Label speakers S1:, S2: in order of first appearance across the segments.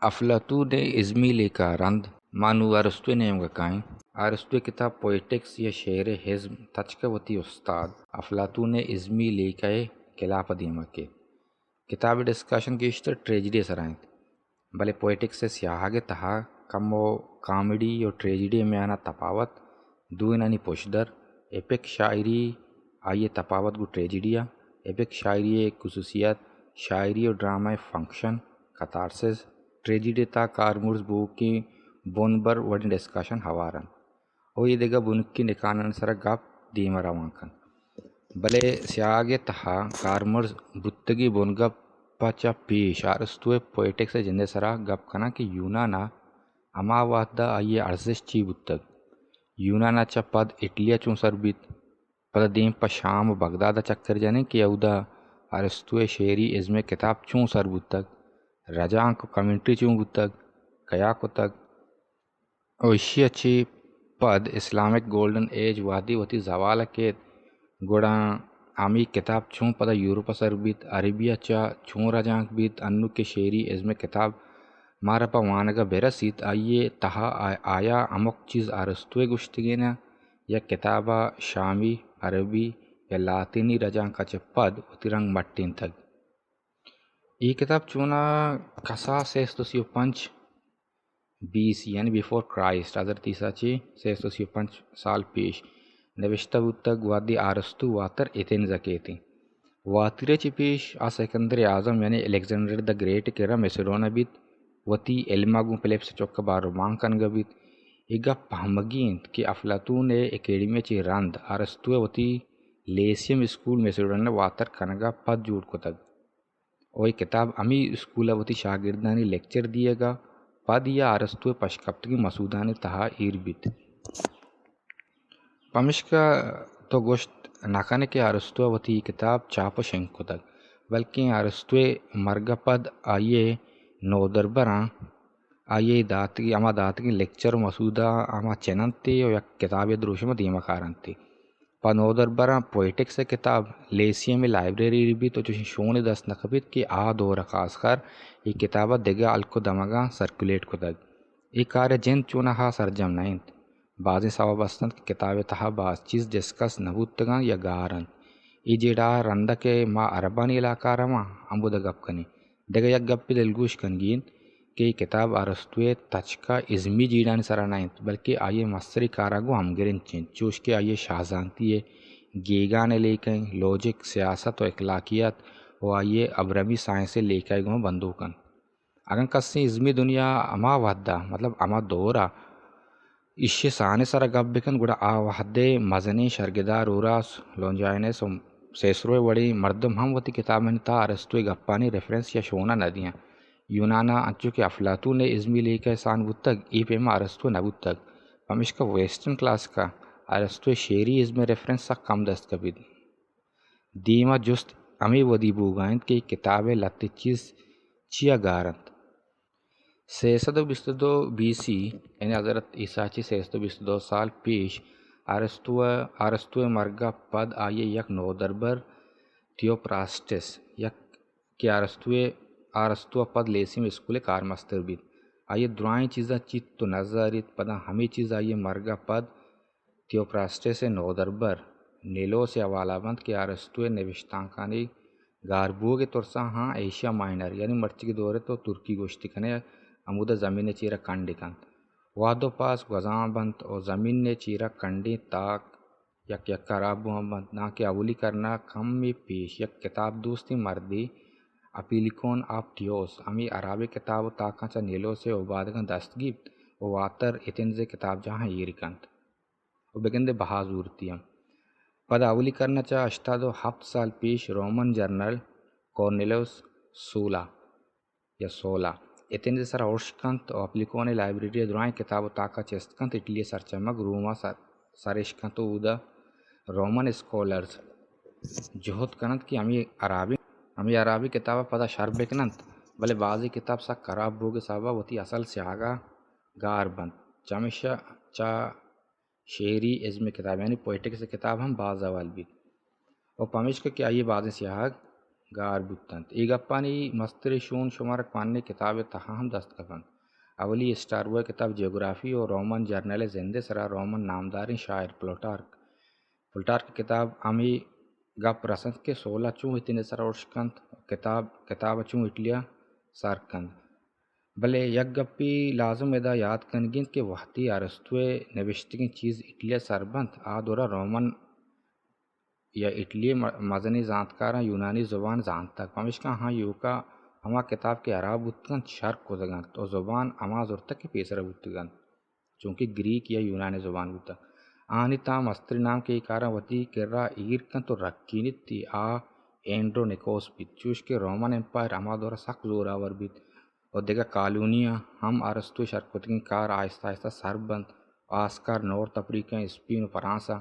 S1: افلاطون نے ازمی لکھا رند مانو ارسطو نے گکائیں ارسطو کتاب پوئٹکس یا شعر حزم تچکوتی استاد افلاطون نے ازمی لکھے کلا پدیمہ کے کتاب ڈسکشن کی اشتر ٹریجڈی سرائیں بلے پوئٹکس سے سیاہ کے تہا کم و کامیڈی اور ٹریجڈی میں آنا تفاوت دو انانی پوشدر ایپک شاعری آئیے تفاوت گو ٹریجڈیا ایپک شاعری خصوصیت شاعری اور ڈرامہ فنکشن کتارسز ٹریجڈی تا کارمورز بو کی بون بر وڈن ڈسکشن ہوارن او یہ دیگا بنکی نکانن سر گپ دیما روانکن بلے سیاگے تہا کارمرز بتگی بون گپ پچا پیش ارسطو پوئٹکس جندے سرا گپ کنا کہ یونانا اما وحدہ آئیے ارزش چی بتگ یونانا چا پد اٹلیا چون سر بیت پد دیم پا شام و بغداد چکر جانے کہ اودا ارسطو شعری ازم کتاب چون سر بتگ رجان کو کمنٹری چون بتگ کیا کو تگ اوشی اچھی پد اسلامک گولڈن ایج وادی وتی زوال کے گوڑا آمی کتاب چون پدا یورپ سر بیت عربیہ چا چون رجانک بیت انو کے شعری ازم کتاب مارا پا وانگا برسیت آئیے تہا آیا امک چیز ارسطو گشتگینا یا کتابہ شامی عربی یا لاطینی رجانکا چا پد وتی رنگ مٹین تگ یہ کتاب چونا کسا 635 BC یعنی بیفور کرائسٹ حضرت عیسیٰ چی 635 سال پیش نوشتہ بودتگ وادی ارسطو واتر ایتھنز کیتی واترے چی پیش سکندر اعظم یعنی الیگزینڈر دا گریٹ کرا میسیڈونا بیت وتی علما گون پلیپس چوک بارو مانکن گبیت ایگا پہمگینت کہ افلاطون اکیڈمی چی رند ارسطو وتی لیسیم اسکول میسیڈونا واتر کنگا پد جوڑ کو تگ اوی کتاب امی اسکولا وتی شاگردانی لیکچر دیے گا پد یا ارسطو پشکپتگی مسودانی تہا ایر بیت پمشکا تو گوشت ناکانے کہ ارسطو وتی کتاب چاپ شنک کو تگ بلکہ ارسطو مرگا پد آئیے نو دربراں آئیے داتگی اما داتگی لیکچر مسودہ اما چننتی یا کتاب دروشم دیما کارنتی پا نو دربراں پوئٹکس کتاب لیسیے میں لائبریری بھی تو چوشی شون دست نقبیت کہ دورا خاص کر یہ کتابہ دگا الکو دمگا سرکولیٹ کو تگ یہ کار جن چونا ہا سرجم نائنت بعضی سبب استند کہ کتاب تہا بعض چیز ڈسکس نبوتگاں یا گارن ای جیڑا رندہ کے ما عربانی علاقہ رما امبو دا گپ کنی دگا یک گپ دلگوش کنگین کہ یہ کتاب ارسطو تچکا ازمی جیڑانی سرا نائنت بلکہ آئیے مصری کاراگو ہم گرن چین چوش کے آئیے شاہزانتی گیگانے لیکن لوجک سیاست و اخلاقیات و آئیے ابرمی سائنس لیکائی گو بندوکن اگر کسی ازمی دنیا اما وحدہ مطلب اما دورا اشی سانے سرا گپ بکن گوڑا وحدے مزنی شرگدار اوراس لونجائنس و سیسروے وڑی مردم ہم وتی کتاب میں تا ارسطو گپانی ریفرنس یا شونا ندیاں یونانا انچو کہ افلاطون نے ازمی لیکا سان بودتگ ای پیما ارسطو نبودتگ پمشکا ویسٹرن کلاس کا ارسطو شعری ازم ریفرنس سا کم دست کبید دیما جست امی ودی بوگائند کہ کتاب لتی چیز چیا گارند 622 BC یعنی حضرت عیسیٰ چی 622 سال پیش ارسطو مرگا پد آئیے یک نو دربر تیوپراسٹس یک کہ ارسطو پد لیسیم اسکول کار مستر بیت آئیے درائیں چیزاں چیت تو نظریت پدا ہمیں چیز آئیے مرگا پد تیوپراسٹس سے نو دربر نیلو سے حوالہ بند کہ ارسطو نوشتانکانی گاربو کے ترساں ہاں ایشیا مائنر یعنی مرچی کے دورے تو ترکی گوشتی کنے امودہ زمین چیرہ کنڈی کن وادو پاس گزاں بند اور زمین نے چیرہ کنڈی تاک یک یک کرابو ہم بند نا کہ اولی کرنا کم میں پیش یک کتاب دوستی مردی اپیلیکون آف ٹیوس امی عربی کتاب تاکاں چا نیلو سے عبادگاں دستگیب و واتر اتنز کتاب جہاں یہ رکند و بگندے بہازورتیم پدا اولی کرنا چا 87 سال پیش رومن جرنل کورنیلوس سولا اتنز سر اوشکنت و اپلیکون لائبریری درائیں کتاب تاکا چستکنت اٹلی سرچمک روما سرشکنت و اودا رومن اسکولرز جہد کنند کہ امی عربی کتاب پدا شرب بکنند بلے بعضی کتاب سا کراب بوگے سبا وتی اصل سے آگا گار بند چمشا چا شعری ازم کتاب یعنی پوئٹکس کتاب ہم بعض اول بھی اور پمشک کہ آئیے بعض سیاگ گار بوتند ای گپانی مستری شون شمارک پاننے کتاب تہا ہم دست کپند اولی اسٹاربوئے کتاب جیوگرافی اور رومن جرنل زندے سرا رومن نامداریں شاعر پلٹارک کتاب امی گپ رسند کے 16 چوں اتنے سرا اڑشکند کتاب چوں اٹلیا سارکند بلے یک گپی لازم ادا یاد کنگین کہ وحتی ارسطوئے نوشتگین چیز اٹلیا سربند آدورا رومن یا اٹلی مزنی زانتکاراں یونانی زبان زانتک پمشکا ہاں یوکا ہما کتاب کے عراب بودگن شرق کدگن تو زبان اما زرتک کے پیسر بودگن چونکہ گریک یا یونانی زبان بودتا آنی تا مستری نام کے کارا وتی کرا ایرکن تو رکینت تی اینڈرو نکوس بیت چوش کے رومن امپائر اما دورا سخت زوراور بیت اور دیگا کالونیاں ہم ارسطو شرق کتگین کار آہستہ آہستہ سر بند آسکار نورت افریقہ اسپین و فرانسا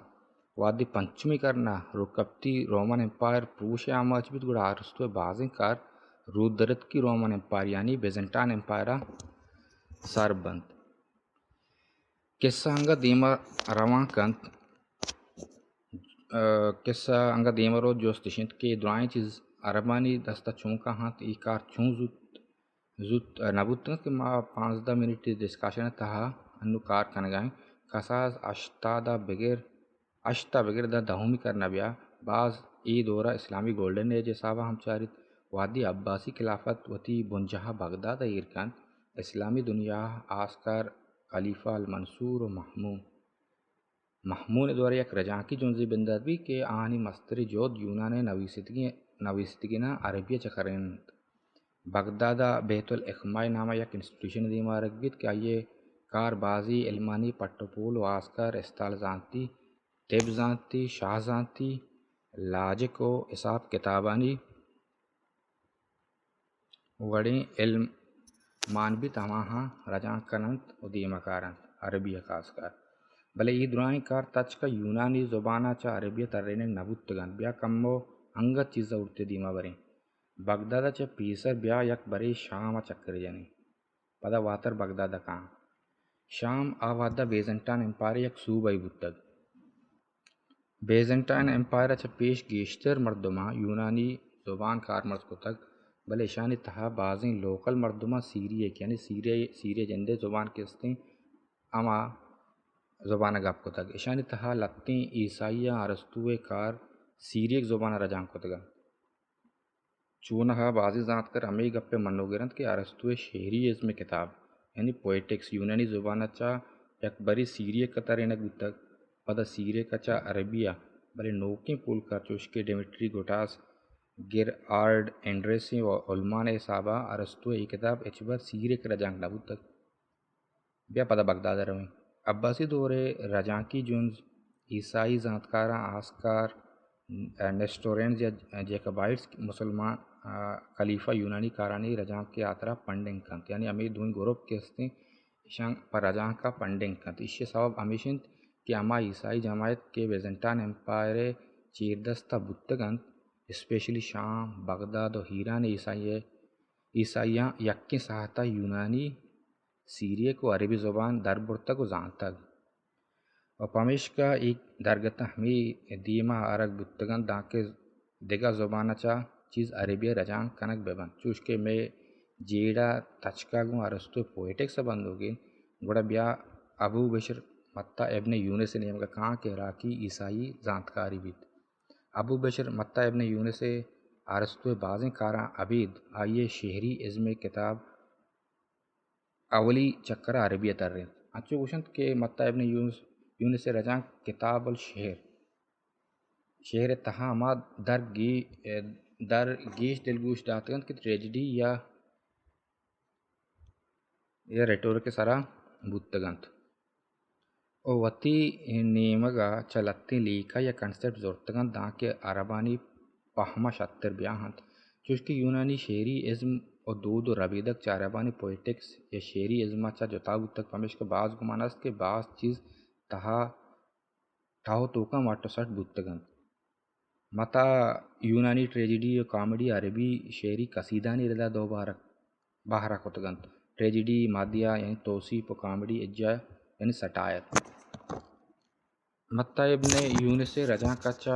S1: وادی پنچمی کرنا رکبتی رومن امپائر پروش آماچ بیت گوڑا ارسطو بازیں کار رودرت کی رومن امپائر یعنی بیزنٹان امپائرہ سر بند قصہ ہنگا دیما رواں کنت قصہ ہنگا دیما رو جوستشنت کے دعائیں چیز عربانی دستا چونکا ہاں ای کار چون زود نبوتن کہ ما 15 منٹ ڈسکشن تہا انو کار کنگائیں کساز اشتا بغیر دا دہومی کرنا بیا بعض ای دورہ اسلامی گولڈن ایج حسابہ ہم چارت وادی عباسی خلافت وتی بنجہا بغداد ایرکان اسلامی دنیا آسکار خلیفہ المنصور و محمون دورہ یک رجانکی جنزی بندد بھی کہ آنی مستری جود یونان نویستگینا عربیہ چکرین بغدادا بیت الاخمائی نامہ یک انسٹیٹیوشن دیما رکھ بیت کہ آئیے کار بازی علمانی پٹپول و آسکار استال زانتی طب زانتی شاہ زانتی لاجک و حساب کتابانی وڑیں علم مانبی تماہاں رجان کنند و دیما کارند عربی خاص کار بلے ای درائیں کار تچ کا یونانی زبانہ چا عربیہ تریننگ نبوتگن بیا کمو انگت چیزا اڑتے دیما بریں بغدادا چا پیسر بیا یک بری شام چکر جنی پدا واتر بغدادا کان شام آوادا بیزنٹان امپائر یک صوبائی بودتگ بیزنٹائن امپائر چا پیش گیشتر مردمہ یونانی زبان کار مرد کو تک بلے شانی تہا بازیں لوکل مردمہ سیریک یعنی سیریہ جندے زبان کستیں اما زبانہ گپ کو تک اشانی تہا لتیں عیسائیہ ارسطوئے کار سیریک زبانہ رجان کو تگا چونہا بازی زانت کر ہمیں گپے منو گرند کہ ارسطوئے شعری ازم کتاب یعنی پوئٹکس یونانی زبانہ چا یک بری سیریک کا ترینک بودتگ پدا سیریک چا عربیہ بلے نوکیں پول کر چوش کے ڈیمیٹری گوٹاس گر آرڈ اینڈریسی و علمان حسابہ ارسطوئے ای کتاب اچبر سیریک رجانک نبود تک بیا پدا بغداد رویں عباسی دورے رجانکی جنز عیسائی زانتکاراں آسکار نیسٹورینز یا جیکبائٹس مسلمان خلیفہ یونانی کارانی رجانک کے آترا پنڈنگ کنت یعنی امید دوئیں گروپ کے ہستیں اشان پر رجانک کا پنڈنگ کنت اس سبب ہمیشند کہ اما عیسائی جماعت کے بیزنٹان امپائر چیردستہ بودتگند اسپیشلی شام بغداد و ہیران عیسائیاں یکی ساہتا یونانی سیریک و عربی زبان در برتگ و زانتگ و پمیش کا ایک درگتہ ہمیں دیما عرق بودتگند داکہ دیگا زبانہ چا چیز عربیہ رجان کنک ببن چوش کے میں جیڑا تچکا گوں ارسطو پوئٹکس بند ہو گئے گوڑا بیا ابو بشر متا ابن یونس نیم کا کہاں کے عراقی عیسائی زانتکاری بیت ابو بشر متا ابن یونس ارسطو بازیں کاراں عبید آئیے شہری ازم کتاب اولی چکرہ عربیہ تر رہے اچھو گوشند کہ متا ابن یونس رجان کتاب الشہر شہر تہا ما در گیش دلگوش داتگند کہ ٹریجڈی یا ریٹورک سرا بودتگند او وتی نیمگا چلتی لیکا یا کنسپٹ زورتگند داکہ عربانی پہما شتر بیاہند چوشکہ یونانی شعری ازم و دود و ربیدک چا عربانی پوئٹکس یا شعری ازمہ چا جتا بودتگ پمیش کا بعض گمان است کہ بعض چیز تہا توکا ماٹو سٹ بودتگند متا یونانی ٹریجڈی و کامیڈی عربی شعری قصیدانی ردا دو باہرہ کتگند ٹریجڈی مادیہ یعنی توصیف و کامیڈی اجا یعنی سٹائر متا ابن یونس رجاں کچا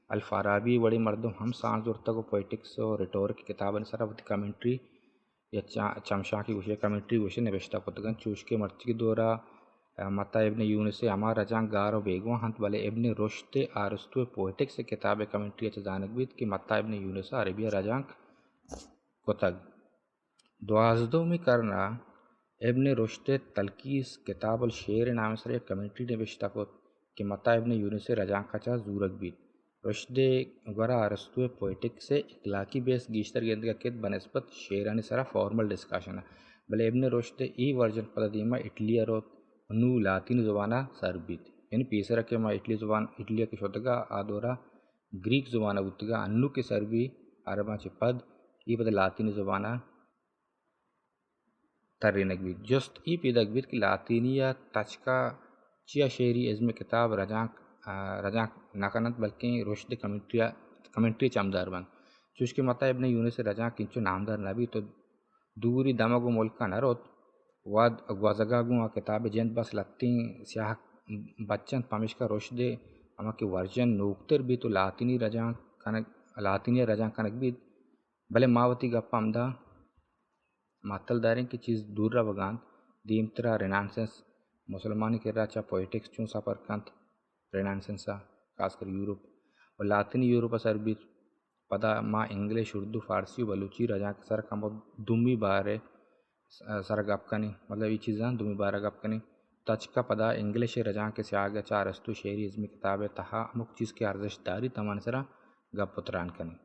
S1: الفارابی وڑی مردم ہم سانز ارتگو پویٹکس و ریٹورک کتابن سرا وتی کمنٹری یا چمشا کی گوشے کمنٹری گوشے نوشتہ کتگن چوش کے مرچی دورا متا ابن یونس ہما رجاں گارو بیگواں ہنت بلے ابن رشد ارسطو پویٹکس کتاب کمنٹری اچ جانک بیت کہ متا ابن یونس عربیہ رجاں کتگ دوازدومی کرنا ابن رشد تلخیص کتاب الشعر نام سر ایک کمنٹری نوشتہ کت کہ متا ابن یونس رجاں کچا زورک بیت رشد گورا ارسطو پویٹک سے اخلاقی بیس گیشتر گندگا کت بنسبت شعرانی سرا فارمل ڈسکشن بلے ابن رشد ای ورژن پدا دیما اٹلی روت نو لاطینی زبانہ سر بیت یعنی پیسرا کہ ما اٹلی زبان اٹلی کے شدگا آدورا گریک زبانہ بتگا انو کے سر بھی عرباں چ پد ای پدا لاطینی زبانہ ترینک بیت جست ای پیدک بیت کہ لاطینیہ تچکا چیا شعری ازم کتاب رجاں نکنت بلکہ رشد کمنٹری چمدار بند چوش کہ متا ابن یونس رجاں کنچو نامدار نبی تو دوری دمگو ملکہ نروت واد گوازگاگوں کتاب جند بس لتیں سیاہ بچن پمشکا رشد اما کہ ورژن نوکتر بھی تو لاطینی رجاں کنک بیت بلے ماوتی گپا ہمدا معطل داریں کہ چیز دور را وگاند دیمترا رینانسنس مسلمانی کرا چا پویٹکس چون سفر کنت رینانسنسا خاص کر یورپ و لاطینی یورپ سر بیت پدا ما انگلش اردو فارسی و بلوچی رجاں سر کم دومی بارے سر گپ کنی مطلب یہ چیزاں دومی بارہ گپ کنی تچکا پدا انگلش رجاں کے سیاگا چا ارسطو شعری ازمی کتاب تہا امک چیز کے ارزش داری تمان سرا گپ پتران کنی